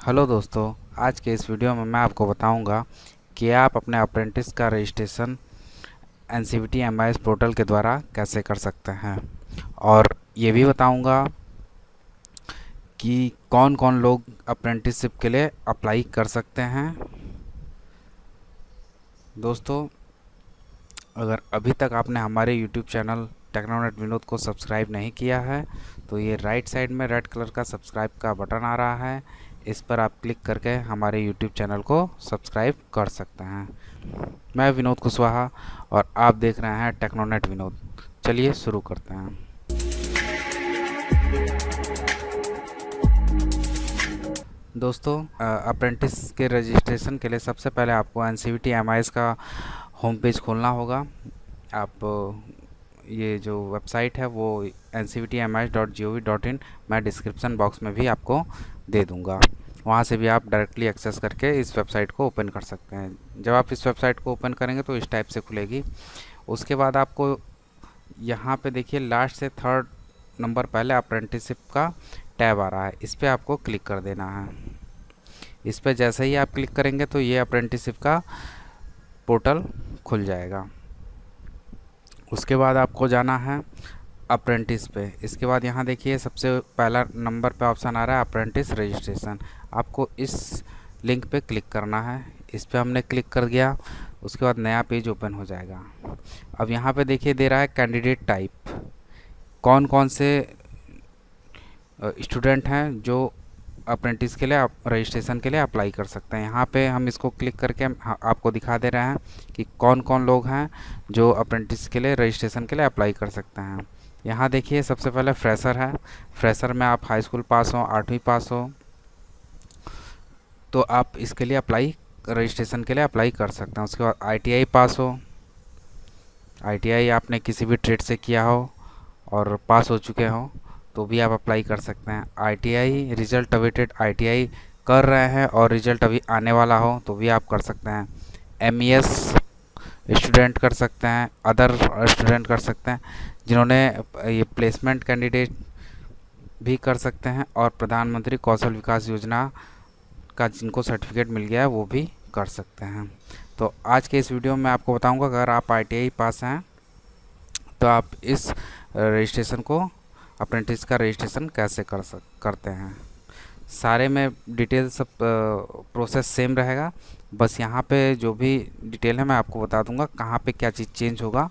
Hello दोस्तों, आज के इस वीडियो में मैं आपको बताऊंगा कि आप अपने अप्रेंटिस का रजिस्ट्रेशन एनसीवीटी एमआईएस पोर्टल के द्वारा कैसे कर सकते हैं। और ये भी बताऊंगा कि कौन कौन लोग अप्रेंटिसशिप के लिए अप्लाई कर सकते हैं। दोस्तों, अगर अभी तक आपने हमारे यूट्यूब चैनल टेक्नोनेट विनोद को सब्सक्राइब नहीं किया है तो ये राइट साइड में रेड कलर का सब्सक्राइब का बटन आ रहा है, इस पर आप क्लिक करके हमारे यूट्यूब चैनल को सब्सक्राइब कर सकते हैं। मैं विनोद कुशवाहा और आप देख रहे हैं टेक्नोनेट विनोद। चलिए शुरू करते हैं। दोस्तों, अप्रेंटिस के रजिस्ट्रेशन के लिए सबसे पहले आपको एनसीवीटी एमआईएस का होम पेज खोलना होगा। आप ये जो वेबसाइट है वो ncvtmis.gov.in मैं डिस्क्रिप्शन बॉक्स में भी आपको दे दूंगा। वहाँ से भी आप डायरेक्टली एक्सेस करके इस वेबसाइट को ओपन कर सकते हैं। जब आप इस वेबसाइट को ओपन करेंगे तो इस टाइप से खुलेगी। उसके बाद आपको यहाँ पे देखिए लास्ट से थर्ड नंबर पहले अप्रेंटिसशिप का टैब आ रहा है, इस पर आपको क्लिक कर देना है। इस पर जैसे ही आप क्लिक करेंगे तो ये अप्रेंटिसशिप का पोर्टल खुल जाएगा। उसके बाद आपको जाना है अप्रेंटिस पे। इसके बाद यहाँ देखिए सबसे पहला नंबर पे ऑप्शन आ रहा है अप्रेंटिस रजिस्ट्रेशन। आपको इस लिंक पे क्लिक करना है। इस पे हमने क्लिक कर दिया। उसके बाद नया पेज ओपन हो जाएगा। अब यहाँ पे देखिए दे रहा है कैंडिडेट टाइप, कौन कौन से स्टूडेंट हैं जो अप्रेंटिस के लिए रजिस्ट्रेशन के लिए अप्लाई कर सकते हैं। यहाँ पे हम इसको क्लिक करके आपको दिखा दे रहे हैं कि कौन कौन लोग हैं जो अप्रेंटिस के लिए रजिस्ट्रेशन के लिए अप्लाई कर सकते हैं। यहाँ देखिए सबसे पहले फ्रेशर है। फ्रेशर में आप हाई स्कूल पास हो, 8वीं पास हो तो आप इसके लिए रजिस्ट्रेशन के लिए अप्लाई कर सकते हैं। उसके बाद ITI पास हो, ITI आपने किसी भी ट्रेड से किया हो और पास हो चुके हो तो भी आप अप्लाई कर सकते हैं। ITI रिजल्ट अवेटेड, ITI कर रहे हैं और रिजल्ट अभी आने वाला हो तो भी आप कर सकते हैं। MES स्टूडेंट कर सकते हैं, अदर स्टूडेंट कर सकते हैं, जिन्होंने ये प्लेसमेंट कैंडिडेट भी कर सकते हैं और प्रधानमंत्री कौशल विकास योजना का जिनको सर्टिफिकेट मिल गया है वो भी कर सकते हैं। तो आज के इस वीडियो में आपको बताऊंगा अगर आप ITI पास हैं तो आप इस रजिस्ट्रेशन को अप्रेंटिस का रजिस्ट्रेशन कैसे करते हैं। सारे में डिटेल सब प्रोसेस सेम रहेगा, बस यहाँ पे जो भी डिटेल है मैं आपको बता दूंगा कहाँ पे क्या चीज़ चेंज होगा,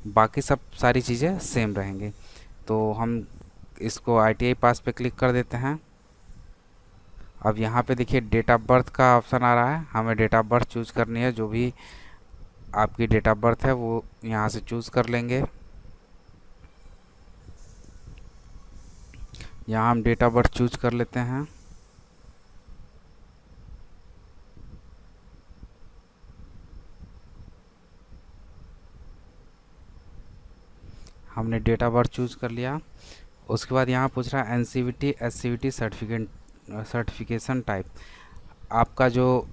बाकी सब सारी चीज़ें सेम रहेंगी। तो हम इसको ITI पास पे क्लिक कर देते हैं। अब यहाँ पे देखिए डेट ऑफ बर्थ का ऑप्शन आ रहा है, हमें डेट ऑफ बर्थ चूज़ करनी है। जो भी आपकी डेट ऑफ बर्थ है वो यहाँ से चूज़ कर लेंगे। यहाँ हम डेट ऑफ बर्थ चूज कर लेते हैं। हमने डेट ऑफ बर्थ चूज कर लिया। उसके बाद यहाँ पूछ रहा है NCVT SCVT सर्टिफिकेशन टाइप। आपका जो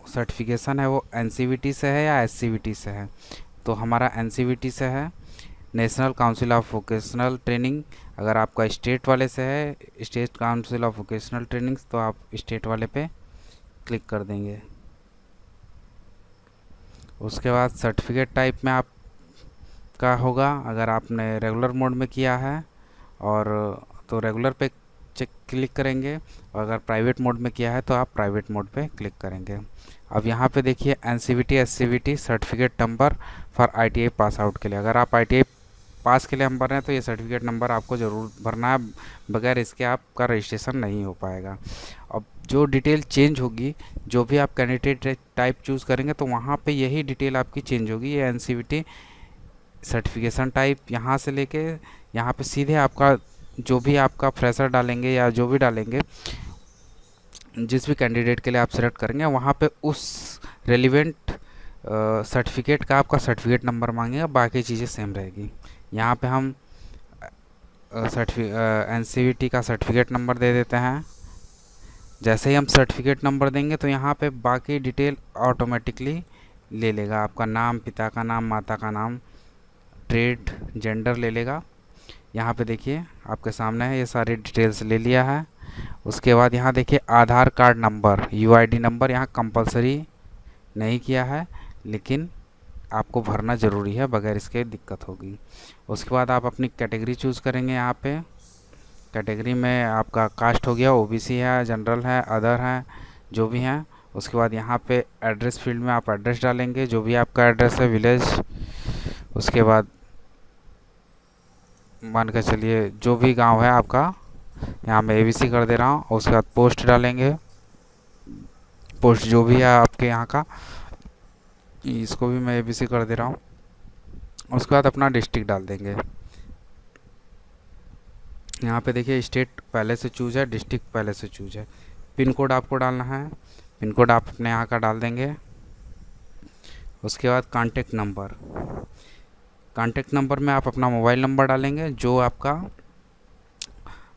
सर्टिफिकेशन है वो NCVT से है या SCVT से है। तो हमारा NCVT से है, national council of vocational training. अगर आपका स्टेट वाले से है, state council of vocational training, तो आप स्टेट वाले पे क्लिक कर देंगे। उसके बाद सर्टिफिकेट टाइप में आप का होगा, अगर आपने रेगुलर मोड में किया है और तो रेगुलर पे चेक क्लिक करेंगे, और अगर प्राइवेट मोड में किया है तो आप प्राइवेट मोड पे क्लिक करेंगे। अब यहाँ पे देखिए NCVT SCVT certificate number for ITI pass out के लिए, अगर आप ITI पास के लिए हम भर रहे हैं तो ये सर्टिफिकेट नंबर आपको ज़रूर भरना है, बगैर इसके आपका रजिस्ट्रेशन नहीं हो पाएगा। अब जो डिटेल चेंज होगी, जो भी आप कैंडिडेट टाइप चूज़ करेंगे तो वहाँ पे यही डिटेल आपकी चेंज होगी। ये NCVT सर्टिफिकेशन टाइप यहाँ से लेके यहाँ पे सीधे आपका जो भी आपका फ्रेशर डालेंगे या जो भी डालेंगे, जिस भी कैंडिडेट के लिए आप सेलेक्ट करेंगे वहाँ पे उस रेलिवेंट सर्टिफिकेट का आपका सर्टिफिकेट नंबर मांगेगा, बाकी चीज़ें सेम रहेगी। यहाँ पे हम NCVT का सर्टिफिकेट नंबर दे देते हैं। जैसे ही हम सर्टिफिकेट नंबर देंगे तो यहाँ पे बाकी डिटेल ऑटोमेटिकली ले लेगा। आपका नाम, पिता का नाम, माता का नाम, ट्रेड, जेंडर ले लेगा। यहाँ पे देखिए आपके सामने है, ये सारी डिटेल्स ले लिया है। उसके बाद यहाँ देखिए आधार कार्ड नंबर, यूआईडी नंबर यहाँ कंपलसरी नहीं किया है, लेकिन आपको भरना ज़रूरी है, बगैर इसके दिक्कत होगी। उसके बाद आप अपनी कैटेगरी चूज़ करेंगे। यहाँ पे कैटेगरी में आपका कास्ट हो गया, ओबीसी है, जनरल है, अदर है, जो भी हैं। उसके बाद यहाँ पे एड्रेस फील्ड में आप एड्रेस डालेंगे, जो भी आपका एड्रेस है, विलेज। उसके बाद मान के चलिए जो भी गांव है आपका, यहाँ मैं एबीसी कर दे रहा हूँ। उसके बाद पोस्ट डालेंगे, पोस्ट जो भी है आपके यहाँ का, इसको भी मैं एबीसी कर दे रहा हूँ। उसके बाद अपना डिस्ट्रिक्ट डाल देंगे। यहाँ पे देखिए स्टेट पहले से चूज है, डिस्ट्रिक्ट पहले से चूज है। पिन कोड आपको डालना है, पिन कोड आप अपने यहाँ का डाल देंगे। उसके बाद कांटेक्ट नंबर, कांटेक्ट नंबर में आप अपना मोबाइल नंबर डालेंगे जो आपका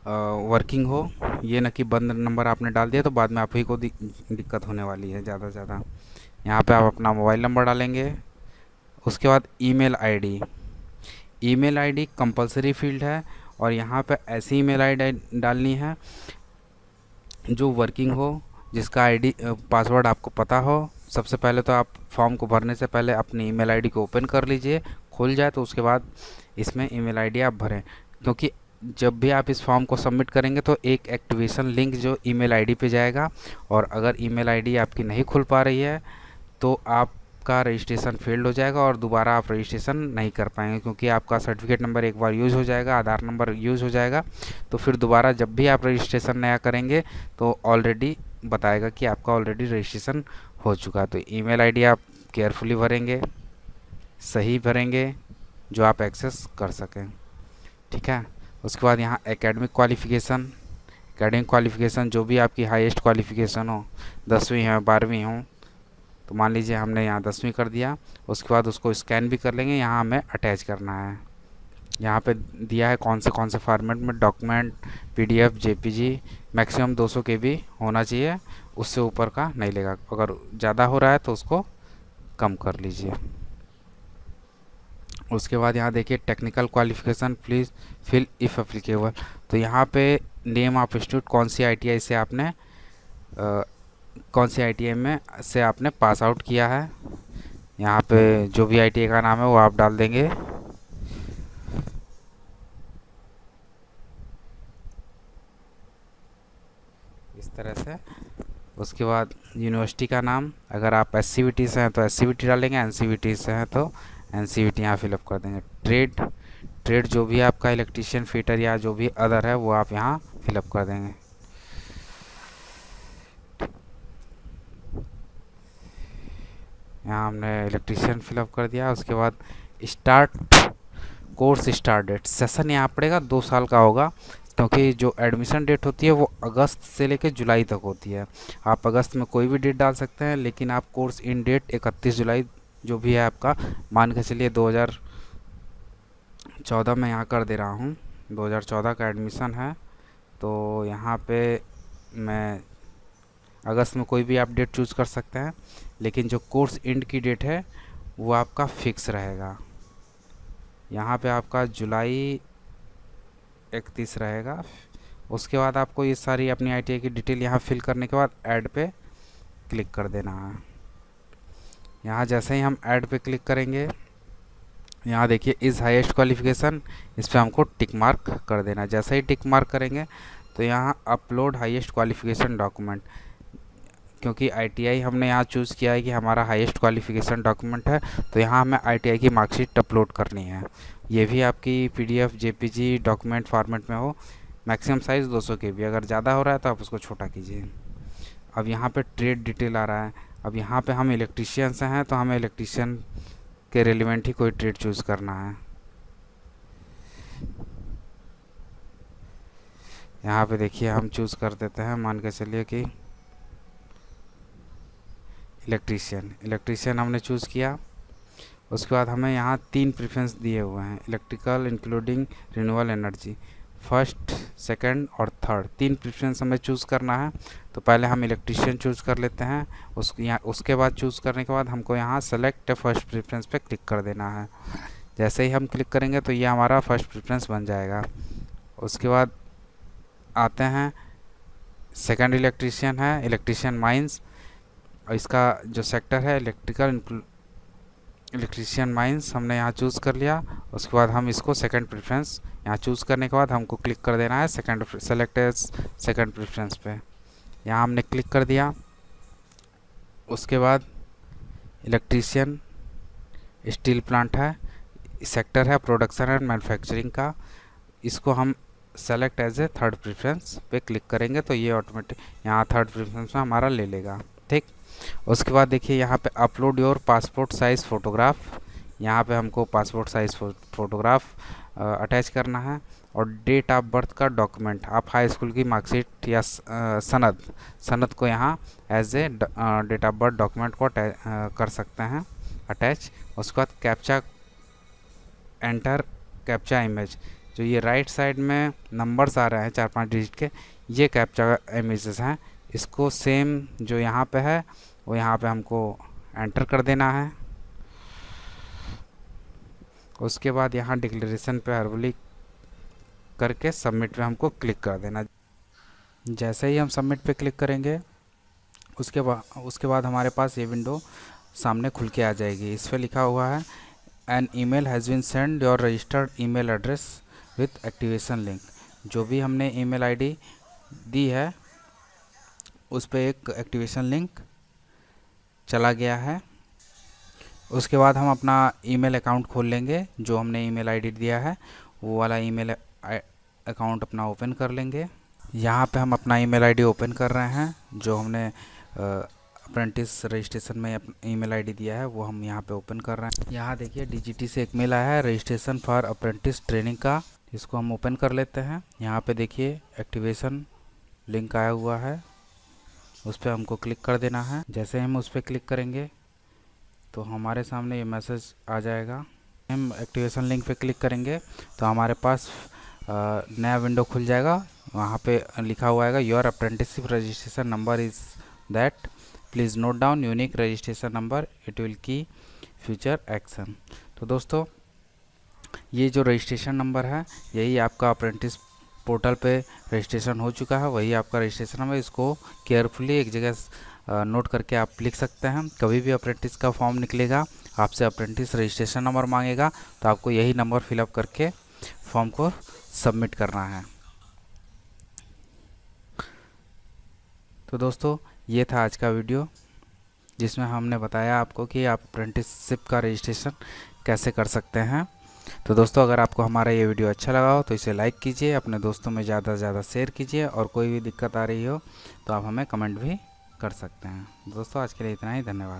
वर्किंग हो, ये ना कि बंद नंबर आपने डाल दिया तो बाद में आप ही को दिक्कत होने वाली है ज़्यादा से ज़्यादा। यहाँ पे आप अपना मोबाइल नंबर डालेंगे। उसके बाद email ID, email ID compulsory field है, और यहाँ पे ऐसी ईमेल आईडी डालनी है जो वर्किंग हो, जिसका आईडी पासवर्ड आपको पता हो। सबसे पहले तो आप फॉर्म को भरने से पहले अपनी ईमेल आईडी को ओपन कर लीजिए, खुल जाए तो उसके बाद इसमें ईमेल आईडी आप भरें, क्योंकि जब भी आप इस फॉर्म को सबमिट करेंगे तो एक एक्टिवेशन लिंक जो ईमेल आईडी पे जाएगा, और अगर ईमेल आईडी आपकी नहीं खुल पा रही है तो आपका रजिस्ट्रेशन फेल्ड हो जाएगा और दोबारा आप रजिस्ट्रेशन नहीं कर पाएंगे, क्योंकि आपका सर्टिफिकेट नंबर एक बार यूज़ हो जाएगा, आधार नंबर यूज़ हो जाएगा, तो फिर दोबारा जब भी आप रजिस्ट्रेशन नया करेंगे तो ऑलरेडी बताएगा कि आपका ऑलरेडी रजिस्ट्रेशन हो चुका है। तो ईमेल आईडी आप केयरफुली भरेंगे, सही भरेंगे, जो आप एक्सेस कर सकें, ठीक है। उसके बाद यहाँ एकेडमिक क्वालिफ़िकेशन, एकेडमिक क्वालिफ़िकेशन जो भी आपकी हाईएस्ट क्वालिफ़िकेशन हो, 10वीं है, 12वीं हो, तो मान लीजिए हमने यहाँ 10वीं कर दिया। उसके बाद उसको स्कैन भी कर लेंगे, यहाँ हमें अटैच करना है। यहाँ पे दिया है कौन से फॉर्मेट में, document, PDF, JPG, maximum 200 KB होना चाहिए, उससे ऊपर का नहीं लेगा। अगर ज़्यादा हो रहा है तो उसको कम कर लीजिए। उसके बाद यहाँ देखिए technical qualification please fill if applicable, तो यहाँ पे नेम ऑफ इंस्टीट्यूट, कौन सी आईटीआई से आपने कौन सी आईटीआई में से आपने पास आउट किया है। यहाँ पे जो भी आईटीआई का नाम है वो आप डाल देंगे। इस तरह से। उसके बाद यूनिवर्सिटी का नाम, अगर आप एससीवीटी से हैं तो एससीवीटी डालेंगे, एनसीवीटी से हैं तो एनसीवीटी यहाँ फिलअप कर देंगे। ट्रेड जो भी आपका इलेक्ट्रीशियन, फिटर या जो भी अदर है वो आप यहाँ फिलअप कर देंगे। यहाँ हमने इलेक्ट्रीशियन फिलअप कर दिया। उसके बाद कोर्स स्टार्ट डेट, सेशन यहाँ पड़ेगा 2 साल का होगा, क्योंकि जो एडमिशन डेट होती है वो अगस्त से लेकर जुलाई तक होती है। आप अगस्त में कोई भी डेट डाल सकते हैं, लेकिन आप कोर्स इन डेट 31 जुलाई जो भी है आपका, मान के चलिए 2014 में यहाँ कर दे रहा हूँ, 2014 का एडमिशन है, तो यहाँ पे मैं अगस्त में कोई भी आप डेट चूज़ कर सकते हैं, लेकिन जो कोर्स एंड की डेट है वो आपका फिक्स रहेगा। यहाँ पे आपका जुलाई 31 रहेगा। उसके बाद आपको ये सारी अपनी आईटीआई की डिटेल यहाँ फिल करने के बाद ऐड पे क्लिक कर देना है। यहाँ जैसे ही हम ऐड पे क्लिक करेंगे, यहाँ देखिए इज़ हाईएस्ट क्वालिफिकेशन, इस पर हमको टिक मार्क कर देना। जैसे ही टिक मार्क करेंगे तो यहाँ अपलोड हाईएस्ट क्वालिफिकेशन डॉक्यूमेंट, क्योंकि आईटीआई हमने यहाँ चूज़ किया है कि हमारा हाईएस्ट क्वालिफिकेशन डॉक्यूमेंट है, तो यहाँ हमें आईटीआई की मार्कशीट अपलोड करनी है। ये भी आपकी पीडीएफ, जेपीजी डॉक्यूमेंट फॉर्मेट में हो, मैक्सिमम साइज़ 200 KB, अगर ज़्यादा हो रहा है तो आप उसको छोटा कीजिए। अब यहाँ पे ट्रेड डिटेल आ रहा है। अब यहाँ पे हम इलेक्ट्रीशियन से हैं तो हमें इलेक्ट्रीशियन के रेलिवेंट ही कोई ट्रेड चूज़ करना है। यहाँ पे देखिए हम चूज़ कर देते हैं, मान के चलिए कि इलेक्ट्रीशियन हमने चूज़ किया। उसके बाद हमें यहाँ 3 प्रेफरेंस दिए हुए हैं, electrical including renewable energy, first, second और थर्ड, 3 प्रेफरेंस हमें चूज़ करना है। तो पहले हम इलेक्ट्रीशियन चूज़ कर लेते हैं। उसके बाद चूज़ करने के बाद हमको यहाँ सेलेक्ट फर्स्ट प्रेफरेंस पे क्लिक कर देना है। जैसे ही हम क्लिक करेंगे तो ये हमारा फर्स्ट प्रेफरेंस बन जाएगा। उसके बाद आते हैं सेकंड इलेक्ट्रीशियन है इलेक्ट्रीशियन माइंस, और इसका जो सेक्टर है इलेक्ट्रीशियन माइंस हमने यहाँ चूज़ कर लिया। उसके बाद हम इसको सेकंड प्रेफरेंस, यहाँ चूज़ करने के बाद हमको क्लिक कर देना है second select as second preference पे। यहाँ हमने क्लिक कर दिया। उसके बाद इलेक्ट्रीशियन स्टील प्लांट है, सेक्टर है प्रोडक्शन एंड मैन्युफैक्चरिंग का, इसको हम select as a third preference पे क्लिक करेंगे तो ये ऑटोमेटिक यहाँ थर्ड प्रेफरेंस में हमारा ले लेगा। ठीक, उसके बाद देखिए यहाँ पे upload your passport size photograph, यहाँ पे हमको पासपोर्ट साइज़ फ़ोटोग्राफ अटैच करना है। और डेट ऑफ बर्थ का डॉक्यूमेंट, आप हाई स्कूल की मार्कशीट या सनद को यहाँ as a date of birth document को कर सकते हैं अटैच। उसके बाद कैप्चा एंटर कैप्चा इमेज, जो ये राइट साइड में नंबर्स आ रहे हैं 4-5 डिजिट के, ये कैप्चा इमेजेस हैं। इसको सेम जो यहाँ पे है वो यहाँ पे हमको एंटर कर देना है। उसके बाद यहाँ डिक्लेरेशन पे हर्बली करके सबमिट पे हमको क्लिक कर देना। जैसे ही हम सबमिट पे क्लिक करेंगे उसके बाद हमारे पास ये विंडो सामने खुल के आ जाएगी। इस पर लिखा हुआ है an email has been send your registered email address with activation link. जो भी हमने ईमेल आईडी दी है उस पर एक एक्टिवेशन लिंक चला गया है। उसके बाद हम अपना ईमेल अकाउंट खोल लेंगे, जो हमने ईमेल आईडी दिया है वो वाला ईमेल अकाउंट अपना ओपन कर लेंगे। यहाँ पे हम अपना ईमेल आईडी ओपन कर रहे हैं, जो हमने अप्रेंटिस रजिस्ट्रेशन में ईमेल आईडी दिया है वो हम यहाँ पे ओपन कर रहे हैं। यहाँ देखिए डीजीटी से एक मेल आया है रजिस्ट्रेशन फॉर अप्रेंटिस ट्रेनिंग का, इसको हम ओपन कर लेते हैं। यहाँ पे देखिए एक्टिवेशन लिंक आया हुआ है, उस पर हमको क्लिक कर देना है। जैसे हम उस पर क्लिक करेंगे तो हमारे सामने ये मैसेज आ जाएगा। हम एक्टिवेशन लिंक पे क्लिक करेंगे तो हमारे पास नया विंडो खुल जाएगा। वहाँ पे लिखा हुआ आएगा your apprenticeship registration number is that, please note down unique registration number, it will की फ्यूचर एक्शन। तो दोस्तों ये जो रजिस्ट्रेशन नंबर है यही आपका अप्रेंटिस पोर्टल पे रजिस्ट्रेशन हो चुका है, वही आपका रजिस्ट्रेशन नंबर। इसको केयरफुली एक जगह नोट करके आप लिख सकते हैं। कभी भी अप्रेंटिस का फॉर्म निकलेगा, आपसे अप्रेंटिस रजिस्ट्रेशन नंबर मांगेगा तो आपको यही नंबर फिलअप करके फॉर्म को सबमिट करना है। तो दोस्तों ये था आज का वीडियो, जिसमें हमने बताया आपको कि आप अप्रेंटिसशिप का रजिस्ट्रेशन कैसे कर सकते हैं। तो दोस्तों अगर आपको हमारा ये वीडियो अच्छा लगा हो तो इसे लाइक कीजिए, अपने दोस्तों में ज़्यादा से ज़्यादा शेयर कीजिए, और कोई भी दिक्कत आ रही हो तो आप हमें कमेंट भी कर सकते हैं। दोस्तों आज के लिए इतना ही, धन्यवाद।